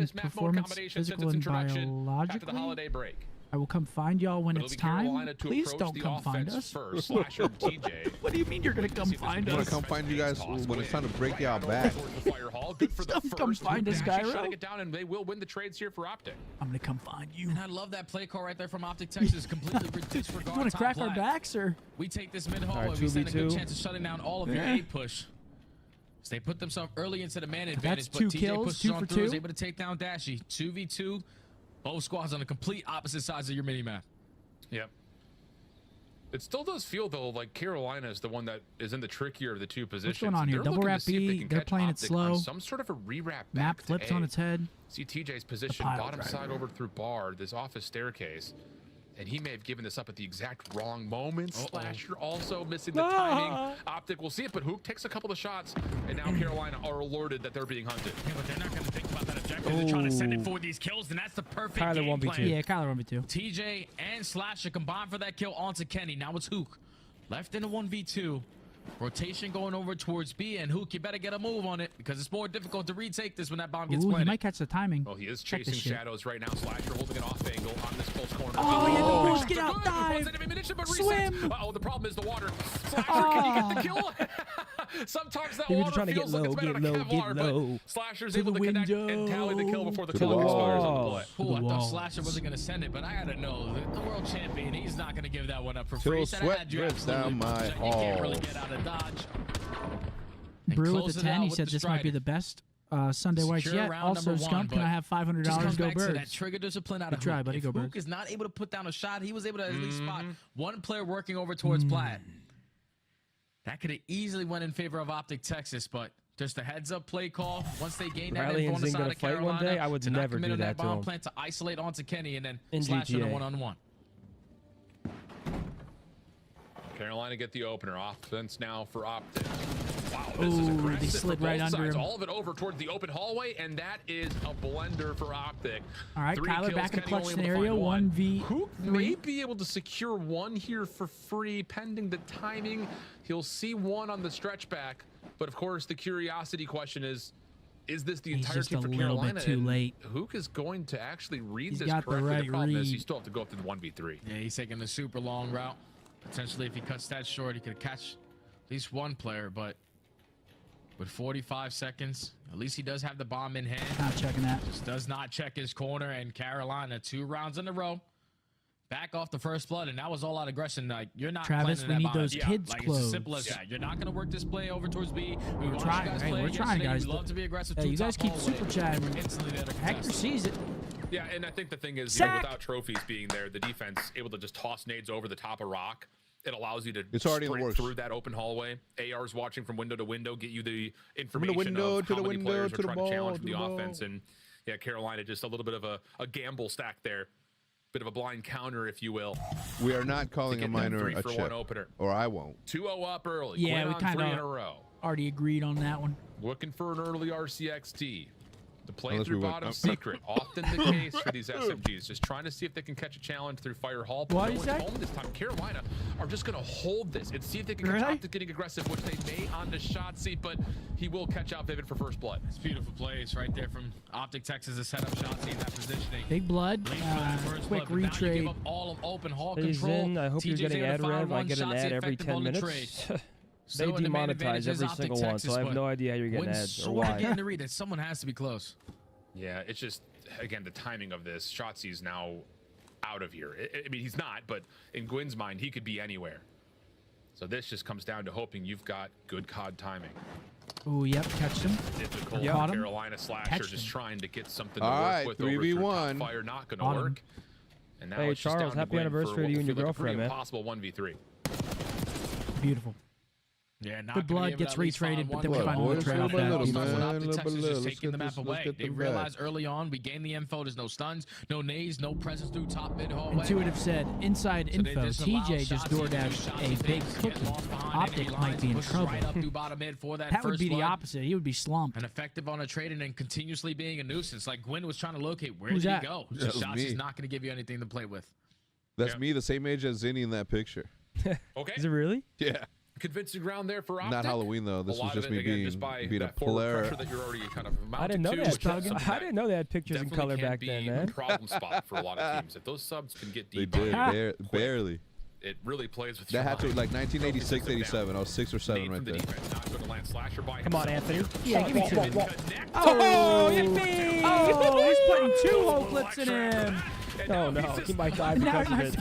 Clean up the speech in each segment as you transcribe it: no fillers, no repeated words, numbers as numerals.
this map mode performance, combination since physical, its and introduction after the biologically. holiday break. I will come find y'all when it's time. Please don't come find us. First. Slasher and TJ. What do you mean you're gonna come find I'm us? gonna come find you guys when it's time to break y'all back. Good for the first. Come find us, Gyro. Shutting it down, and they will win the trades here for OpTic. I'm gonna come find you. And I love that play call right there from OpTic Texas. Completely disregard. You wanna crack our backs, or? We take this mid hallway. Right, We stand a good 2v2. chance of shutting down all of your A push. So they put themselves early into the man advantage, That's but 2 TJ kills, pushes 2 on for through, is 2. able to take down Dashy. 2v2. Both squads on the complete opposite sides of your mini map. Yep. It still does feel though like Carolina is the one that is in the trickier of the two positions. What's going on here? They're Double looking to wrap see if they B. can They're catch playing it OpTic slow. on some sort of a rewrap Map back to flips A. on its head. See TJ's position, pile bottom driver. side over through bar, this office staircase. And he may have given this up at the exact wrong moment. Slasher also missing the timing. OpTic will see it, but Hook takes a couple of shots, and now Carolina are alerted that they're being hunted. Yeah, but they're not going to think about that objective. They're trying to send it for these kills, and that's the perfect Kyler game 1v2. plan. Yeah, Kyler 1v2. TJ and Slasher combined for that kill onto Kenny. Now it's Hook. Left in a 1v2. Rotation going over towards B, and Hook, you better get a move on it because it's more difficult to retake this when that bomb gets Ooh, he planted. might catch the timing. Well, he is Check chasing this shit. shadows right now. Slasher holding an off angle on this close corner. Oh, he had the Oh, boost. Get out, good. dive. Positive ammunition, but Swim. resets. Uh-oh, the problem is the water. Slasher, can you get the kill? Sometimes that He was water trying to feels get like it's low, made out of get low, Kevlar, get but low. Slasher's To able the to connect and window. tally the kill before the To clock the expires on the wall. play. Ooh, I wall. thought Slasher wasn't going to send it, but I got to know. The world champion, he's not going to give that one up for Till free. He said, I sweat had you drips absolutely down my bullshit. You can't really halls. get out of dodge. And Brew close with the it 10. out He with said the this might be Strider. the best Sunday Whites Secure yet. round Also, number one, Scump, can but I have just $500? goes Go back to that Birds. trigger discipline out Good of try, Hook. buddy. If Go Hook Birds. is not able to put down a shot, he was able to at least spot one player working over towards Platt. That could have easily went in favor of OpTic Texas, but just a heads up play call. Once they gain that Riley info on the and Zing side gonna of fight one Carolina, day? I would to not never commit do on that to bomb him. plant to isolate onto Kenny and then In slash in a GTA. one-on-one. Carolina get the opener. Offense now for OpTic. Wow, this is Ooh, aggressive they for slid both right under sides. him. All of it over towards the open hallway, and that is a blender for OpTic. All right, 3 Kyler kills, back in Kenny clutch only able to scenario. find 1v3. Hook may be able to secure one here for free, pending the timing. He'll see one on the stretch back, but of course, the curiosity question is this the He's entire just team a for little Carolina? bit too And late. Hook is going to actually read He's this got the correctly. right The problem is read. you still have to go up to the 1v3. Yeah, he's taking a super long route. Potentially, if he cuts that short, he could catch at least one player, but with 45 seconds, at least he does have the bomb in hand. Not checking that. Just does not check his corner, and Carolina 2 rounds in a row. Back off the first blood, and that was all out aggression. Like, you're not Travis, planning we that need bomb. those kids like, it's as simple closed. as that. You're not going to work this play over towards B. We watched trying, you guys hey, play we're trying, yesterday. guys. We love to be aggressive. Hey, to you guys top keep hallway. super chatting. Instantly there to Hector contest. sees it. Yeah, and I think the thing is, Sack! without trophies being there, the defense able to just toss nades over the top of rock. It allows you to It's already in the sprint works. through that open hallway. AR's watching from window to window, get you the From information the window of to how the many window players to are the trying ball to challenge to the the ball. offense. And yeah, Carolina just a little bit of a gamble stack there. Bit of a blind counter, if you will. We are not calling a Get them minor 3 a for chip, 1 opener. or I won't. 2-0 up early. Yeah, Quinn we on kinda 3 in a row. Already agreed on that one. Looking for an early RCXT. The Unless we playthrough win. bottom secret, often the case for these SMGs. Just trying to see if they can catch a challenge through fire hall. But What no do you one's say? home this time. Carolina are just going to hold this and see if they can catch Really? OpTic getting aggressive, which they may on the Shotzzy, but he will catch out Vivid for first blood. It's beautiful plays right there from OpTic Texas to set up Shotzzy in that positioning. Big blood. Late for that first Quick blood, but now you give retrade. up all of open hall Hey, control. Zin, I hope you're TJ's getting able to ad find rev. I one. get an Shotzzy ad every effective 10 on the minutes. trade. They Still in the main advantage demonetize is every OpTic single one, Texas, so I have but no idea how you're getting when ads or sort of why. getting the read, someone has to be close. Yeah, it's just, again, the timing of this. Shotzi's now out of here. I mean, he's not, but in Gwynn's mind, he could be anywhere. So this just comes down to hoping you've got good COD timing. Oh, yep, catch him. Difficult Caught him. Carolina Slasher Catch just him. trying to get something to All work right, with over through 3v1. top fire. Not going Caught to him. work. And now Hey, it's just Charles, down to happy Gwyn anniversary for to you what and your will feel like a girlfriend, man. Possible 1v3. Beautiful. Yeah, not Good gonna blood be able gets to at least retraded, find but one then we player. find another boys, trade off little that. bit, Starts with man, OpTic little Texas bit, just let's taking the get map this- let's away. get They them realized early on we gained the info. There's no stuns, no nades, no presence through top mid hallway. Intuitive said, inside So they info, just allow TJ just Shotzzy to do DoorDashed Shotzzy a big things, get cookie. lost behind enemy OpTic might lines, be in pushes trouble. Right up through bottom mid for that That would first be the blood. opposite. He would be slumped. And effective on a trade and then continuously being a nuisance. Like Gwyn was trying to locate where Who's did that? he go? That was Shotzzy's me. not going to give you anything to play with. That's Yeah. me, the same age as Zinni in that picture. Okay. Is it really? Yeah. convincing ground there for OpTic. Not Halloween though. This was just me being a player. player. That you're already kind of I didn't know that. I didn't know they had pictures in color back then, man. Problem spot for a lot of teams. If those subs can get deep, They did barely. It really plays with. That had to like 1986, 87. I was 6 or 7 right there. Come on, Anthony. Yeah, give me two. Oh, yippee! Oh, he's putting 2 hole clips in him. Oh no, he might die because of it.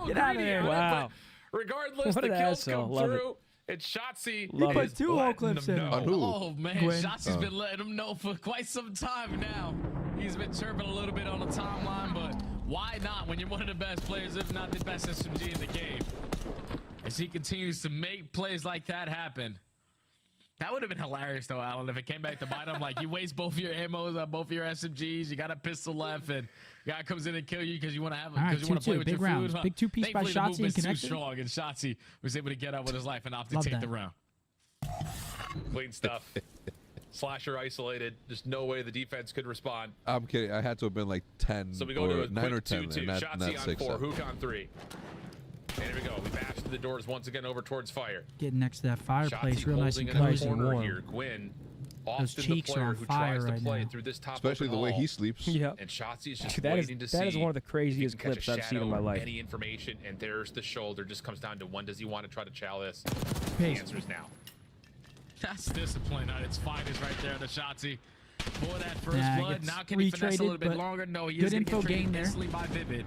Get out of there. Wow. Regardless, What the an kills asshole. come Love it. through. It's Shotzzy. Love He put it. 2 hole clips in him. On who? Oh man, Gwen. Shotzy's been letting him know for quite some time now. He's been chirping a little bit on the timeline, but why not when you're one of the best players, if not the best SMG in the game? As he continues to make plays like that happen. That would have been hilarious though, Alan, if it came back to bite him. Like you waste both of your ammos on both of your SMGs, you got a pistol left, and guy comes in and kill you because you want to have because you want to play with big your rounds. food. Big 2-piece by Thankfully, the Shotzzy movement's and too connected. strong, and Shotzzy was able to get out with his life and opt to Love take that. the round. Clean stuff. Slasher isolated. There's no way the defense could respond. I'm kidding. I had to have been like 10 So we go or to a 9 or quick 10, 2-2. and not Shotzzy on 6. 4, Hook on 3. And here we go. We bash to the doors once again over towards fire. Getting next to that fireplace, Shotzzy real nice holding and in a cozy. corner warm. here. Gwyn, Those often cheeks the are player on who fire tries to right play now. through this top Especially the open way hall. he sleeps. Yep. And Shotzzy is just That waiting to see. is one of the if he craziest can catch clips a I've seen in shadow my or life. Any information, and there's the shoulder. Just comes down to when does he want to try to chow this? Pace. The answer is now. That's discipline at its finest right there, the Shotzzy. For that first Yeah, blood. gets Now can he finesse a little retraded, bit but longer? No, he good is going to info get traded gained there. instantly by Vivid.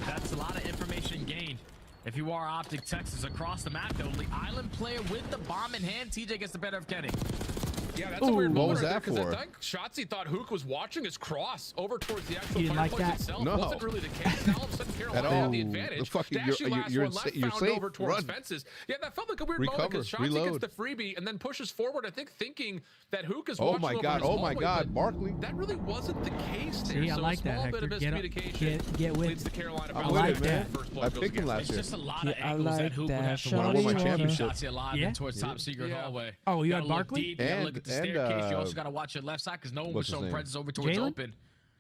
That's a lot of information gained. If you are OpTic Texas across the map, though, the island player with the bomb in hand, TJ gets the better of Kenny. Yeah, that's a weird what moment was right that there, 'cause for? I think Shotzzy thought Hook was watching his cross over towards the actual You didn't like fireplace that? itself. No. Wasn't really the case. Now all of a sudden Carolina At had all. the The advantage. fucking- Dashy you're- last you're one left, you're found safe. over towards Run. fences. Yeah, that felt like a weird Recover. moment because Shotzzy Reload. gets the freebie and then pushes forward, I think thinking that Hook is Oh watching my over God. his Oh my hallway, God. but Barkley. that really wasn't the case there. See, I so like a that, small bit of Hector. Get up- miscommunication get with leads to Carolina I'm bouncing with like it, back. man. First blood I goes picked him against last It's year. just a lot of Yeah, I angles like that Hook would that have to shot. watch. Won my Shawty championship. Shotzzy alive Yeah? in towards top secret Yeah. hallway. Oh, you Gotta had look Barkley? deep, you gotta look at the And, staircase. You also got to watch your left side because no one was what's his showing name? presence over towards Jalen? open.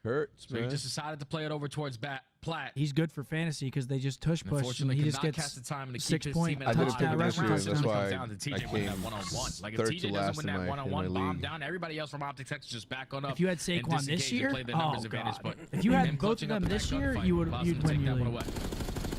Hurts, So he man. just decided to play it over towards Platt. He's good for fantasy because they just tush push. And Unfortunately, he could just not gets catch the time to keep 6 his point team in I a did it hot pick him this year, round. that's It why comes down to TJ I winning that came one-on-one. Like if third TJ to doesn't last win in that my one-on-one bomb league. down, everybody else from OpTic Texas just back on up. If you had and Saquon this disengage and year, play the oh numbers advantage, god. but If you had him both of clutching up them in that this year, gunfight you'd allows him to win take your that one league. away.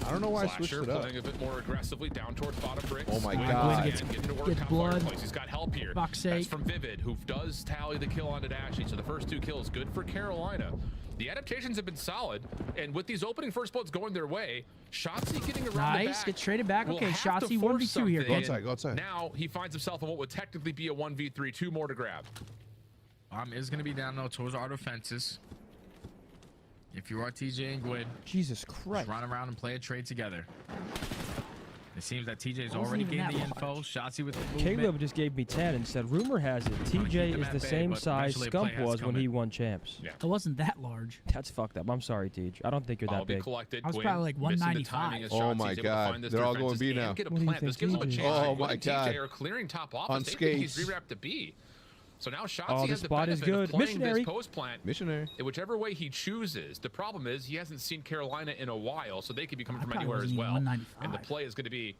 I don't know why I switched Slasher it up. playing a bit more aggressively down towards bottom bricks. Oh my Gwyn God. once again getting to work Gets top blood. fireplace. He's got help here. Fuck's That's sake. from Vivid, who does tally the kill onto Dashy. So the first 2 kills, good for Carolina. The adaptations have been solid, and with these opening first bloods going their way, Shotzzy getting around the Nice. back. Gets traded back. will Okay, have to Shotzzy force 1v2 here. something. Go outside, go outside. Now he finds himself in what would technically be a 1v3, 2 more to grab. Is going to be down though towards our defenses. If you are TJ and Gwyn, Jesus just Christ. run around and play a trade together. It seems that TJ's Wasn't already even gained the that info. Shotzzy with the movement. Caleb just gave me 10 and said, rumor has it, keep TJ them is at the bay, same but size eventually a play Scump has was to when come he in. won champs. Yeah. It wasn't that large. That's fucked up. I'm sorry, Teej. I don't think you're Ball that will be big. collected. I was Gwyn probably like missing the timing 195. as Oh Shotzzy's my able to God. find this They're all through going fences B and now. Get a What do you plant. This think gives them a TJ is? chance. Oh Gwyn my and God. TJ are clearing top off. On They think he's skates. re-wrapped to B. So now Shotzzy Oh, has this the spot is benefit of good. playing Missionary. this post plant Missionary. in whichever way he chooses. The problem is he hasn't seen Carolina in a while, so they could be coming I from probably anywhere as wasn't even well. 195. And the play is going to be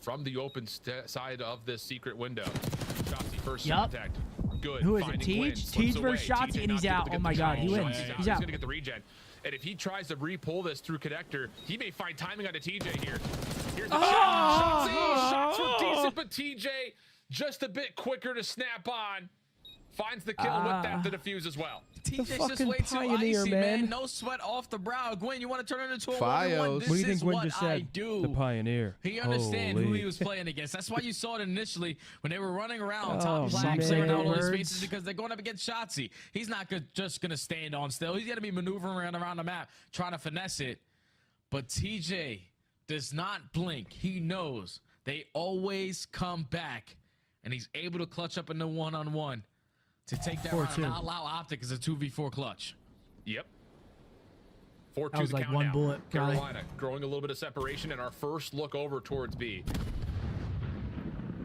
from the open side of this secret window. Shotzzy first Yup. contact. Good. Who is it, finding Teej? Gwyn, slips Teej versus away. Shotzzy, TJ and he's not able out. to get Oh the my God, count. he wins. Shotzzy's He's out. out. He's going to get the regen. And if he tries to re-pull this through connector, he may find timing on a TJ here. Here's the shot. Shotzzy, shots were decent, but TJ just a bit quicker to snap on. Finds the kill and with that the defuse as well. TJ's just fucking way too pioneer, icy, man. No sweat off the brow. Gwyn, you want to turn it into a Fios. 1-on-1? This What do you think is Gwyn what just I said? do. The pioneer. He understands who Holy. he was playing against. That's why you saw it initially when they were running around Oh, top flag, man. clearing out all those Words. spaces because they're going up against Shotzzy. He's not just going to stand on still. He's going to be maneuvering around the map, trying to finesse it. But TJ does not blink. He knows they always come back, and he's able to clutch up in the 1-on-1 to take that round 4-2. and not allow OpTic as a 2v4 clutch. Yep. 4-2 That was the like count one now. bullet, probably. Carolina growing a little bit of separation and our first look over towards B.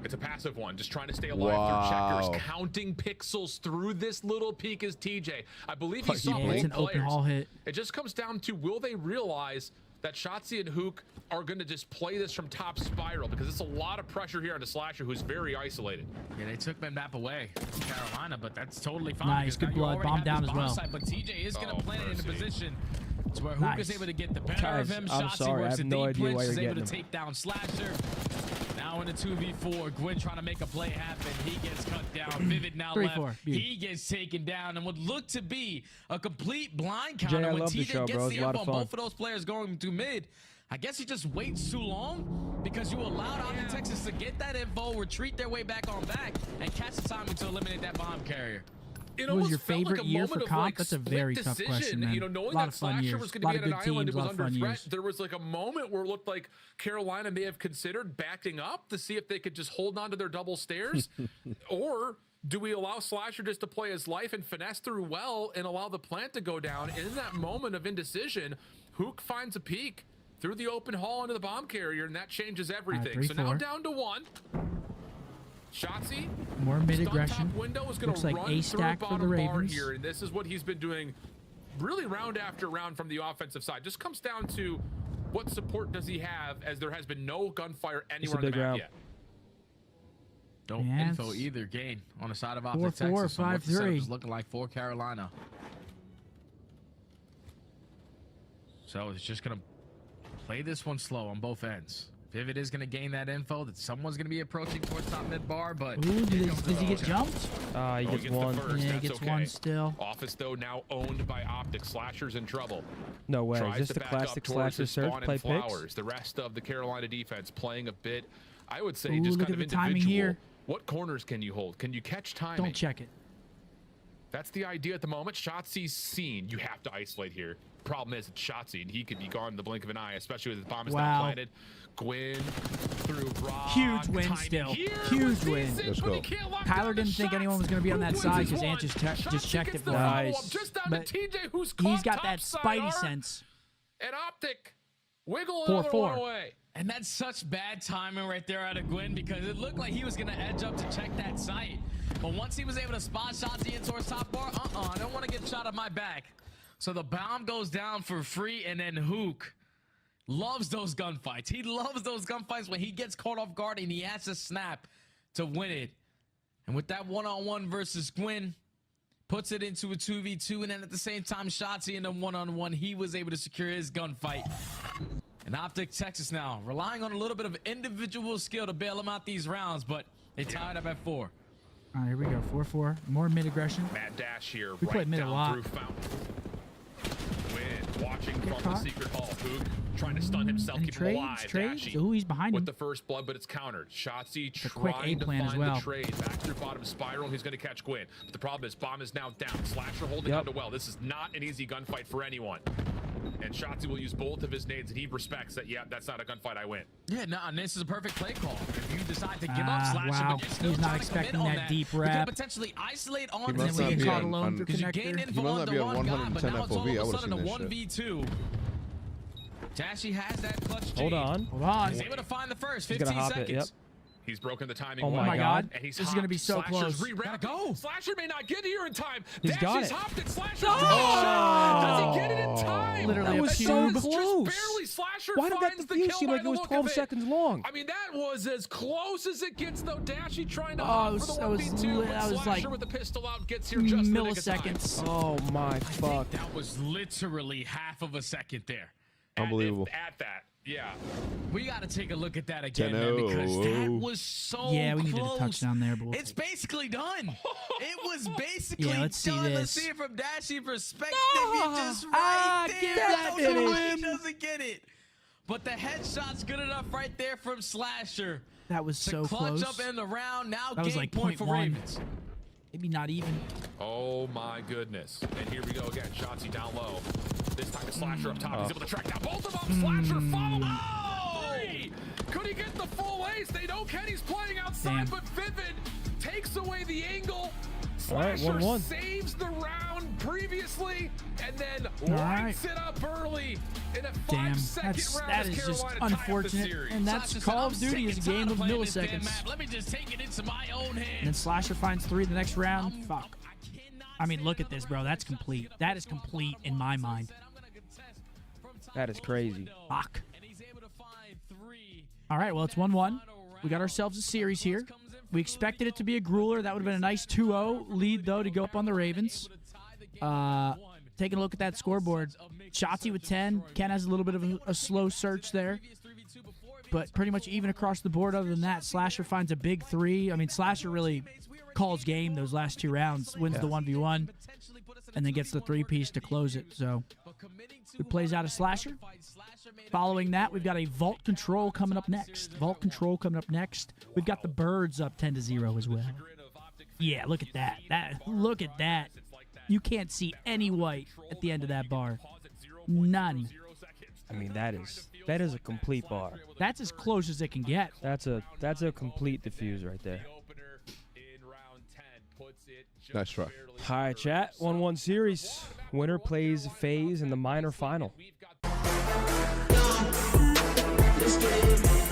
It's a passive one, just trying to stay alive Wow. through checkers, counting pixels through this little peak as TJ. I believe he He saw Yeah, both it's an open players. hall hit. It just comes down to will they realize that Shotzzy and Hook are going to just play this from top spiral because it's a lot of pressure here on the Slasher, who's very isolated. Yeah, they took map away from Carolina, but that's totally fine. Nice, good blood. Bomb down as well. But TJ is going to plant it in a position to where Hook Nice. is able to get the better of him. I'm Shotzzy sorry, I works have the no deep idea why blitz, you're is able getting to him. take down Slasher. Now in a 2v4, Gwyn trying to make a play happen. He gets cut down. Vivid now 3-4. left. He gets taken down and would look to be a complete blind Jay, counter I when love the TJ show, gets bro. the It's a lot up of on fun. both of those players going to mid. I guess he just waits too long because you allowed OpTic Texas to get that info, retreat their way back on back, and catch the timing to eliminate that bomb carrier. It What was almost your felt favorite like a year moment for of, comp? like, That's a split very tough decision. question, man. You know, knowing Lot that of fun Slasher years. was going Lot to of be good at an island, teams, it was lot of under fun threat. years. There was like a moment where it looked like Carolina may have considered backing up to see if they could just hold on to their double stairs, or do we allow Slasher just to play his life and finesse through well and allow the plant to go down? And in that moment of indecision, Hook finds a peek through the open hall into the bomb carrier, and that changes everything. So now 3-4. down to 1. Shotzzy, More mid Stunt aggression. top window is going Looks to like run a through stack for the bottom bar Ravens. here, and this is what he's been doing really round after round from the offensive side. Just comes down to what support does he have, as there has been no gunfire anywhere on the big map round. yet. No Yeah, info it's either gain on the side of 4-4, OpTic Texas. on what the setup 5-3. is looking like for Carolina. So it's just going to play this one slow on both ends. Vivid is going to gain that info that someone's going to be approaching towards top mid bar, but Ooh, does he get jumped? He Oh, gets the one. first, Yeah, he that's gets okay. one still. Office, though, now owned by OpTic. Slasher's in trouble. No way. Tries Just to the back up classic towards Slasher his surf spawn play and picks. Flowers. The rest of the Carolina defense playing a bit, I would say, Ooh, just look kind at of the timing individual. here. What corners can you hold? Can you catch timing? Don't check it. That's the idea at the moment. Shotzi's seen. You have to isolate here. Problem is, it's Shotzzy, and he could be gone in the blink of an eye, especially with the bomb is not Wow. planted. Gwyn through Rock. Huge win Timing still. here Huge was win. decent, Let's but go. he can't lock Kyler down the didn't think shots. anyone was gonna be on that Who side wins 'cause this Ant just one? just checked Shotzzy it gets the for him. follow-up, Nice. just down But to TJ, who's He's got caught that topside spidey arc. sense. And OpTic wiggle 4-4. another one away. and that's such bad timing right there out of Gwyn because it looked like he was going to edge up to check that site. But once he was able to spot Shotzzy in towards top bar, I don't want to get shot at my back. So the bomb goes down for free, and then Hook loves those gunfights. He loves those gunfights when he gets caught off guard and he has to snap to win it. And with that one-on-one versus Gwyn, puts it into a 2v2, and then at the same time, Shotzzy in the one-on-one, he was able to secure his gunfight. And OpTic Texas now, relying on a little bit of individual skill to bail him out these rounds, but they tied up at 4. All right, here we go. 4-4. More mid aggression. Mad dash here, We played right mid a down lot. through Fountain. Gwyn watching from the caught. secret hall. Hook trying to stun himself, Any keep him trades? alive. Trades? Dashy Ooh, he's behind with him. the first blood, but it's countered. Shotzzy a quick trying to A-plan as find well. the trade. Back through bottom spiral, and he's going to catch Gwyn. But the problem is, bomb is now down. Slasher holding Yep. on to well. This is not an easy gunfight for anyone. And Shotzzy will use both of his nades, and he respects that, yeah, that's not a gunfight, I win. Yeah, no, and this is a perfect play call. If you decide to give up Slasher, wow. but you're still He's not trying to commit expecting on that deep you wrap. could potentially isolate on He And then must we not get be caught on- alone on- through because you gain connector. info must on not the be on one guy, but 110 now it's all FOV. I of a would've sudden a seen this 1v2. Dashy has that clutch G. Hold on. Hold on. He's able to find the first He's 15 gonna hop it, seconds. He's broken the timing. Oh well. my God. And he's This is gonna hopped. be so Slasher's close. re-wrapped. Gotta go. Slasher may not get here in time. He's got Dashy's it. hopped it. Slasher's Oh! Does he get it in time? Literally That a was few- so Just close. barely. Slasher Why did that finds the defuse kill seem by like it the was look 12 of it. seconds long? I mean, that was as close as it gets, though. Dashy trying to Oh, hop that for the was 1v2, but that was Slasher like with the pistol out gets here just in the nick of time. milliseconds. Oh my fuck. That was literally half of a second there. Unbelievable. At that, yeah. We got to take a look at that again, man, 10-0. because that was so Yeah, we close. needed a touchdown there, but we'll It's take it. basically done. It was basically Yeah, let's see done. Let's this. see it from Dashy perspective. He just give right there. that I don't know to why him. he doesn't get it. But the headshot's good enough right there from Slasher That was to so clutch close. up in the round. Now That was game like point for 0.1. Ravens. Maybe not even. Oh my goodness. And here we go again. Shotzzy down low. This time the Slasher up top. He's able to track down both of them. Slasher follow. Oh! Could he get the full ace? They know Kenny's playing outside, Damn. but Vivid takes away the angle. All right, Slasher 1-1. saves the round previously and then right. lights it up early in a Damn, 5-second round. that as is just Carolina tie up the unfortunate. series. And that's Slasher said, Call "I'm of Duty sick is a and game tired of playing this damn milliseconds. map. Let me just take it into my own And then hands." Slasher finds 3 the next round. I'm- Fuck. I cannot I mean, say look at another this, bro. round. That's complete. That is complete in my mind. That is crazy. Fuck. All right, well, it's 1-1. We got ourselves a series here. We expected it to be a grueler. That would have been a nice 2-0 lead, though, to go up on the Ravens. Taking a look at that scoreboard. Shotzzy with 10. Ken has a little bit of a slow search there. But pretty much even across the board other than that. Slasher finds a big 3. I mean, Slasher really calls game those last 2 rounds. Wins the 1v1. And then gets the 3-piece to close it. So it plays out a Slasher. Following that, we've got a Vault Control coming up next. Vault Control coming up next. We've got the Birds up 10-0 as well. Yeah, look at that. Look at that. You can't see any white at the end of that bar. None. I mean, that is a complete bar. That's as close as it can get. That's a complete diffuse right there. Nice try. All right, chat. 1-1 series. Winner plays FaZe in the minor final. Let's get it.